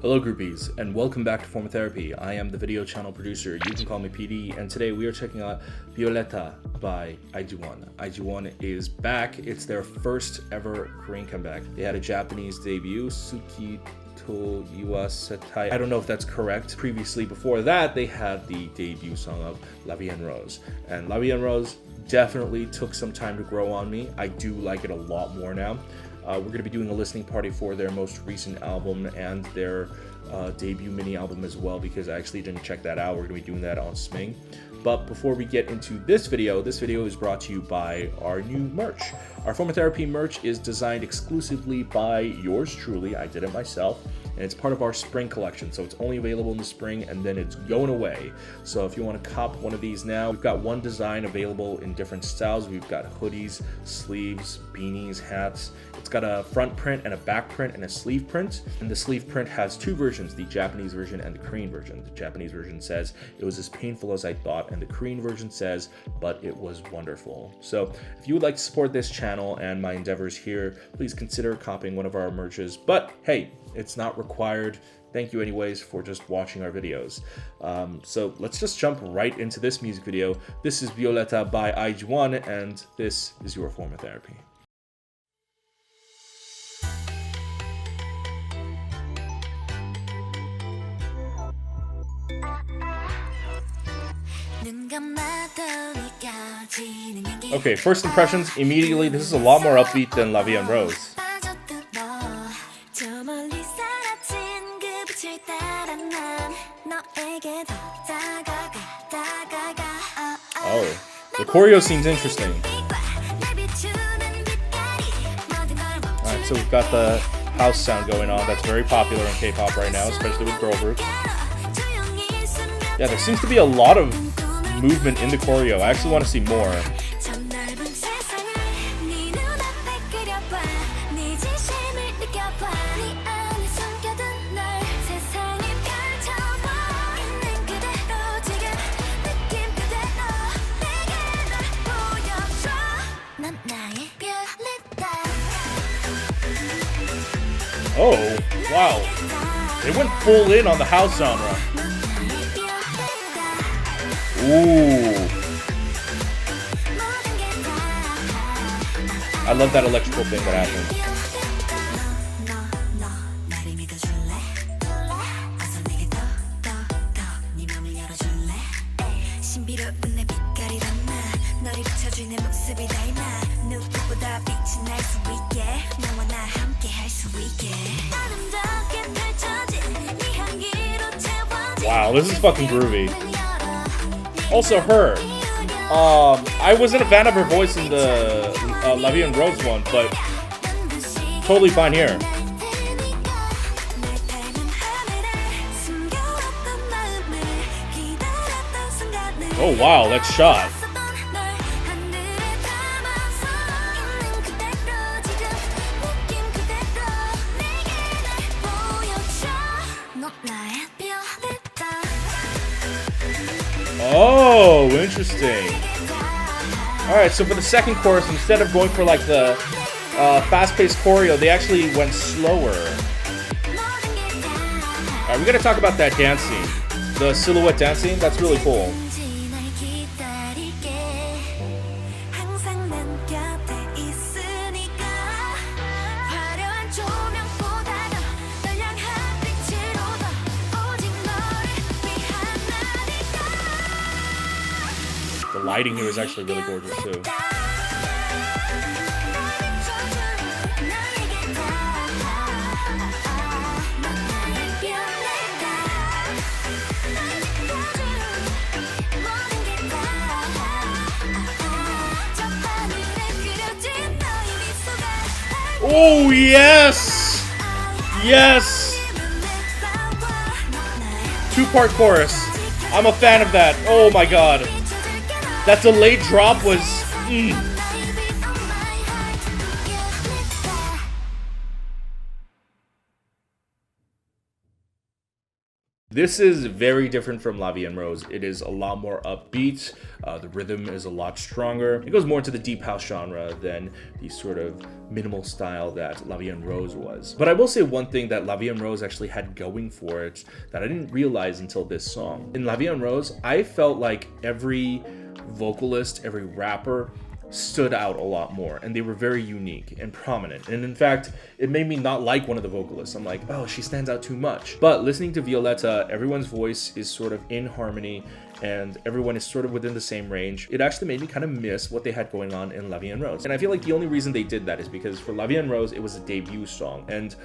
Hello groupies, and welcome back to Form of Therapy. I am the video channel producer, you can call me PD, and today we are checking out Violeta by IZONE. IZONE is back. It's their first ever Korean comeback. They had a Japanese debut, Suki to Yuasatai. I don't know if that's correct. Previously, before that, they had the debut song of La Vie en Rose. And La Vie en Rose definitely took some time to grow on me. I do like it a lot more now. We're going to be doing a listening party for their most recent album and their debut mini album as well, because I actually didn't check that out. We're going to be doing that on Sming. But before we get into this video is brought to you by our new merch. Our Form of Therapy merch is designed exclusively by yours truly. I did it myself, and it's part of our spring collection. So it's only available in the spring, and then it's going away. So if you want to cop one of these now, we've got one design available in different styles. We've got hoodies, sleeves, beanies, hats. It's got a front print and a back print and a sleeve print. And the sleeve print has two versions, the Japanese version and the Korean version. The Japanese version says, "It was as painful as I thought," and the Korean version says, "But it was wonderful." So if you would like to support this channel and my endeavors here, please consider copying one of our merches. But hey, it's not required. Thank you anyways for just watching our videos. So let's just jump right into this music video. This is Violeta by IZONE, and this is your Form of Therapy. Okay, first impressions, immediately, this is a lot more upbeat than La Vie en Rose. Oh, the choreo seems interesting. Alright, so we've got the house sound going on. That's very popular in K-pop right now, especially with girl groups. Yeah, there seems to be a lot of movement in the choreo. I actually want to see more. Oh, wow. They went full in on the house genre. Ooh. I love that electrical thing that happened. Wow, this is fucking groovy. Also her. I wasn't a fan of her voice in the La Vie en Rose one, but totally fine here. Oh wow, that's shot. Oh, interesting. Alright, so for the second chorus, instead of going for like the fast-paced choreo, they actually went slower. Alright, we gotta talk about that dancing. The silhouette dancing, that's really cool. The lighting here is actually really gorgeous too. Oh yes! Yes! Two-part chorus. I'm a fan of that. Oh my god. That delayed drop was... This is very different from La Vie en Rose. It is a lot more upbeat. The rhythm is a lot stronger. It goes more into the deep house genre than the sort of minimal style that La Vie en Rose was. But I will say one thing that La Vie en Rose actually had going for it that I didn't realize until this song. In La Vie en Rose, I felt like every vocalist, every rapper stood out a lot more, and they were very unique and prominent. And in fact, it made me not like one of the vocalists. I'm like, oh, she stands out too much. But listening to Violeta, everyone's voice is sort of in harmony and everyone is sort of within the same range. It actually made me kind of miss what they had going on in La Vie en Rose. And I feel like the only reason they did that is because for La Vie en Rose, it was a debut song. And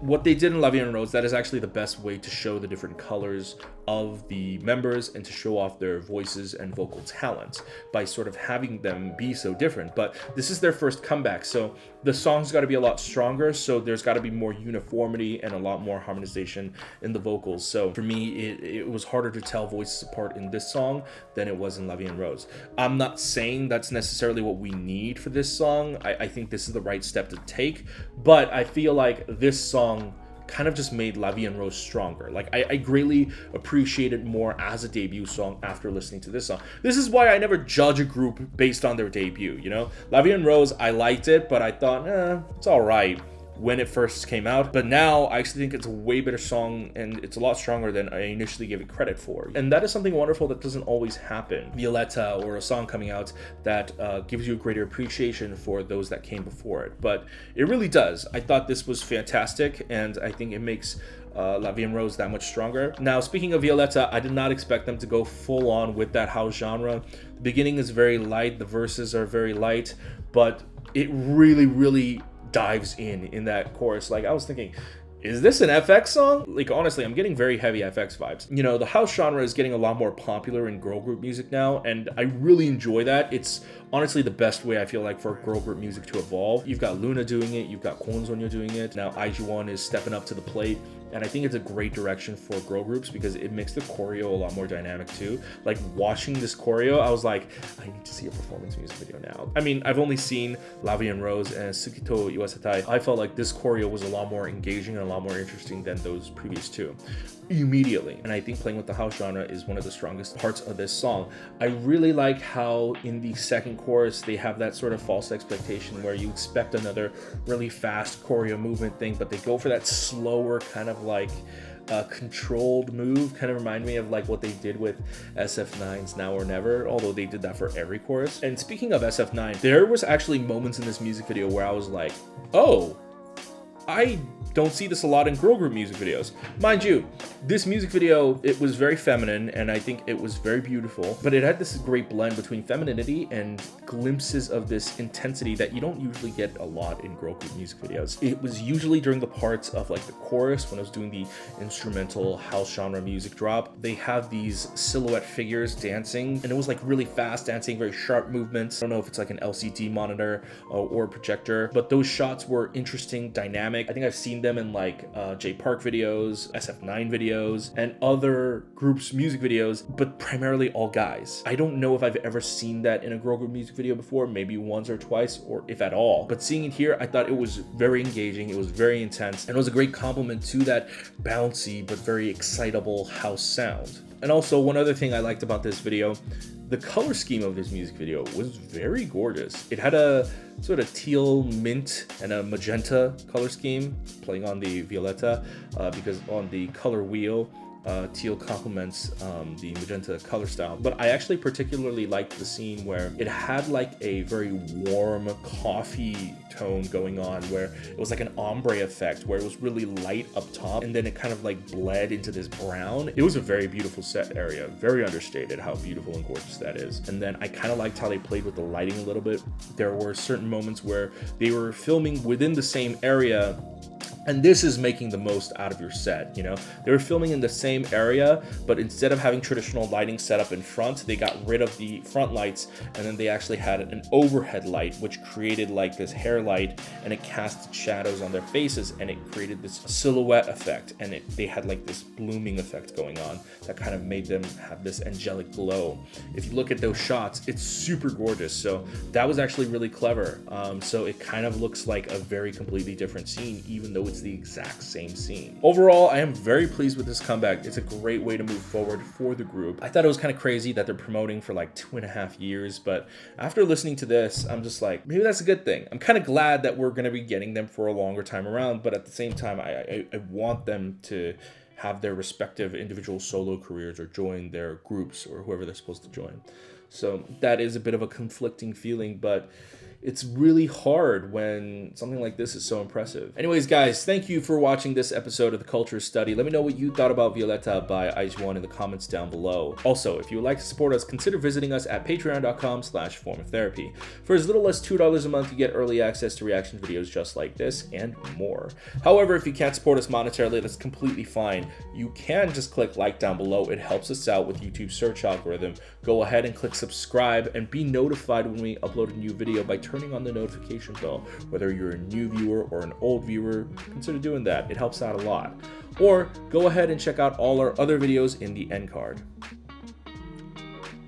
what they did in La Vie en Rose, that is actually the best way to show the different colors of the members and to show off their voices and vocal talent by sort of having them be so different. But this is their first comeback, so the song's got to be a lot stronger, so there's got to be more uniformity and a lot more harmonization in the vocals. So for me, it was harder to tell voices apart in this song than it was in La Vie en Rose. I'm not saying that's necessarily what we need for this song. I think this is the right step to take, but I feel like this song kind of just made La Vie en Rose stronger. Like, I greatly appreciate it more as a debut song after listening to this song. This is why I never judge a group based on their debut, you know? La Vie en Rose, I liked it, but I thought, it's all right when it first came out. But now I actually think it's a way better song and it's a lot stronger than I initially gave it credit for. And that is something wonderful that doesn't always happen. Violeta, or a song coming out that gives you a greater appreciation for those that came before it. But it really does. I thought this was fantastic, and I think it makes La Vie en Rose that much stronger. Now, speaking of Violeta, I did not expect them to go full on with that house genre. The beginning is very light, the verses are very light, but it really dives in that chorus. Like, I was thinking, is this an FX song? Like, honestly, I'm getting very heavy FX vibes. You know, the house genre is getting a lot more popular in girl group music now, and I really enjoy that. It's honestly the best way, I feel like, for girl group music to evolve. You've got Luna doing it, you've got IZONE doing it. Now IZONE is stepping up to the plate, and I think it's a great direction for girl groups because it makes the choreo a lot more dynamic too. Like, watching this choreo, I was like, I need to see a performance music video now. I mean, I've only seen La Vie en Rose and Tsukito Iwasatai. I felt like this choreo was a lot more engaging and a lot more interesting than those previous two immediately. And I think playing with the house genre is one of the strongest parts of this song. I really like how in the second chorus they have that sort of false expectation where you expect another really fast choreo movement thing, but they go for that slower kind of like controlled move. Kind of remind me of like what they did with SF9's Now or Never, although they did that for every chorus. And speaking of SF9, there was actually moments in this music video where I was like, oh, I don't see this a lot in girl group music videos. Mind you, this music video, it was very feminine and I think it was very beautiful, but it had this great blend between femininity and glimpses of this intensity that you don't usually get a lot in girl group music videos. It was usually during the parts of like the chorus when I was doing the instrumental house genre music drop. They have these silhouette figures dancing, and it was like really fast dancing, very sharp movements. I don't know if it's like an LCD monitor or a projector, but those shots were interesting, dynamic. I think I've seen them in like J Park videos, SF9 videos, and other groups' music videos, but primarily all guys. I don't know if I've ever seen that in a girl group music video before, maybe once or twice, or if at all. But seeing it here, I thought it was very engaging, it was very intense, and it was a great compliment to that bouncy but very excitable house sound. And also, one other thing I liked about this video, the color scheme of this music video was very gorgeous. It had a sort of teal mint and a magenta color scheme playing on the Violeta because on the color wheel, teal complements the magenta color style. But I actually particularly liked the scene where it had like a very warm coffee tone going on, where it was like an ombre effect where it was really light up top and then it kind of like bled into this brown. It was a very beautiful set area, very understated how beautiful and gorgeous that is. And then I kind of liked how they played with the lighting a little bit. There were certain moments where they were filming within the same area, and this is making the most out of your set, you know? They were filming in the same area, but instead of having traditional lighting set up in front, they got rid of the front lights, and then they actually had an overhead light, which created like this hair light, and it cast shadows on their faces, and it created this silhouette effect, and they had like this blooming effect going on that kind of made them have this angelic glow. If you look at those shots, it's super gorgeous. So that was actually really clever. So it kind of looks like a very completely different scene, even though it's it's the exact same scene. Overall, I am very pleased with this comeback. It's a great way to move forward for the group. I thought it was kind of crazy that they're promoting for like 2.5 years, but after listening to this, I'm just like, maybe that's a good thing. I'm kind of glad that we're going to be getting them for a longer time around, but at the same time, I want them to have their respective individual solo careers or join their groups or whoever they're supposed to join. So that is a bit of a conflicting feeling, but it's really hard when something like this is so impressive. Anyways, guys, thank you for watching this episode of the Culture Study. Let me know what you thought about Violeta by IZONE in the comments down below. Also, if you would like to support us, consider visiting us at patreon.com/formatherapy. For as little as $2 a month, you get early access to reaction videos just like this and more. However, if you can't support us monetarily, that's completely fine. You can just click like down below. It helps us out with YouTube's search algorithm. Go ahead and click subscribe and be notified when we upload a new video by turning on the notification bell. Whether you're a new viewer or an old viewer, consider doing that. It helps out a lot. Or go ahead and check out all our other videos in the end card.